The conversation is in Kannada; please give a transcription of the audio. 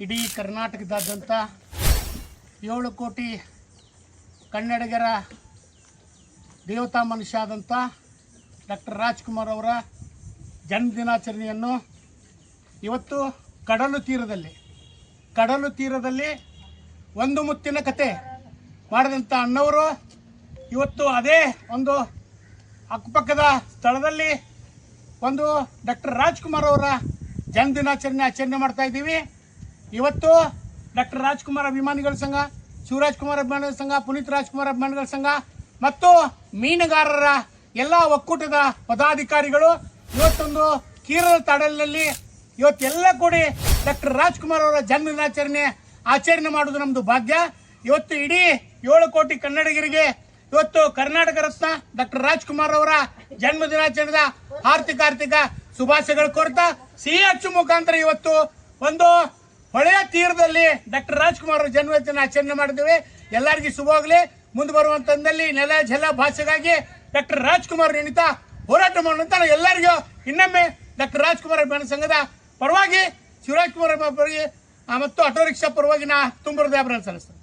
ಇಡೀ ಕರ್ನಾಟಕದಾದ್ಯಂತ 7 ಕೋಟಿ ಕನ್ನಡಿಗರ ದೇವತಾ ಮನುಷ್ಯ ಆದಂಥ ಡಾಕ್ಟರ್ ರಾಜ್ಕುಮಾರ್ ಅವರ ಜನ್ಮದಿನಾಚರಣೆಯನ್ನು ಇವತ್ತು ಕಡಲು ತೀರದಲ್ಲಿ ಒಂದು ಮುತ್ತಿನ ಕತೆ ಮಾಡಿದಂಥ ಅಣ್ಣವರು ಇವತ್ತು ಅದೇ ಒಂದು ಅಕ್ಕಪಕ್ಕದ ಸ್ಥಳದಲ್ಲಿ ಒಂದು ಡಾಕ್ಟರ್ ರಾಜ್ಕುಮಾರ್ ಅವರ ಆಚರಣೆ ಮಾಡ್ತಾ ಇದ್ದೀವಿ. ಇವತ್ತು ಡಾಕ್ಟರ್ ರಾಜ್ಕುಮಾರ್ ಅಭಿಮಾನಿಗಳ ಸಂಘ, ಶಿವರಾಜ್ಕುಮಾರ್ ಅಭಿಮಾನಿಗಳ ಸಂಘ, ಪುನೀತ್ ರಾಜ್ಕುಮಾರ್ ಅಭಿಮಾನಿಗಳ ಸಂಘ ಮತ್ತು ಮೀನುಗಾರರ ಎಲ್ಲ ಒಕ್ಕೂಟದ ಪದಾಧಿಕಾರಿಗಳು ಇವತ್ತೊಂದು ಕೀರಲ ತಡಲಿನಲ್ಲಿ ಇವತ್ತೆಲ್ಲ ಕೂಡಿ ಡಾಕ್ಟರ್ ರಾಜ್ಕುಮಾರ್ ಅವರ ಆಚರಣೆ ಮಾಡೋದು ನಮ್ಮದು ಭಾಗ್ಯ. ಇವತ್ತು ಇಡೀ 7 ಕೋಟಿ ಕನ್ನಡಿಗರಿಗೆ ಇವತ್ತು ಕರ್ನಾಟಕ ರತ್ನ ಡಾಕ್ಟರ್ ರಾಜ್ಕುಮಾರ್ ಅವರ ಜನ್ಮದಿನಾಚರಣೆದ ಆರ್ಥಿಕ ಶುಭಾಶಯಗಳು ಕೋರ್ತಾ CH ಮುಖಾಂತರ ಇವತ್ತು ಒಂದು ಹೊಳೆಯ ತೀರದಲ್ಲಿ ಡಾಕ್ಟರ್ ರಾಜ್ಕುಮಾರ್ ಅವರ ಆಚರಣೆ ಮಾಡಿದ್ದೇವೆ. ಎಲ್ಲರಿಗೂ ಶುಭವಾಗಲಿ. ಮುಂದೆ ಬರುವಂತಂದಲ್ಲಿ ನೆಲ ಜಲ ಭಾಷೆಗಾಗಿ ಡಾಕ್ಟರ್ ರಾಜ್ಕುಮಾರ್ ನಿಮಿತ್ತ ಹೋರಾಟ ಮಾಡುವಂತ ಎಲ್ಲರಿಗೂ ಇನ್ನೊಮ್ಮೆ ಡಾಕ್ಟರ್ ರಾಜ್ಕುಮಾರ್ ಅಭಿಮಾನಿ ಸಂಘದ ಪರವಾಗಿ, ಶಿವರಾಜ್ಕುಮಾರ್ ಪರವಾಗಿ ಮತ್ತು ಆಟೋ ರಿಕ್ಷಾ ಪರವಾಗಿ ನಾ ತುಂಬ ಹೃದಯ ಸಲ್ಲಿಸ್ತೇನೆ.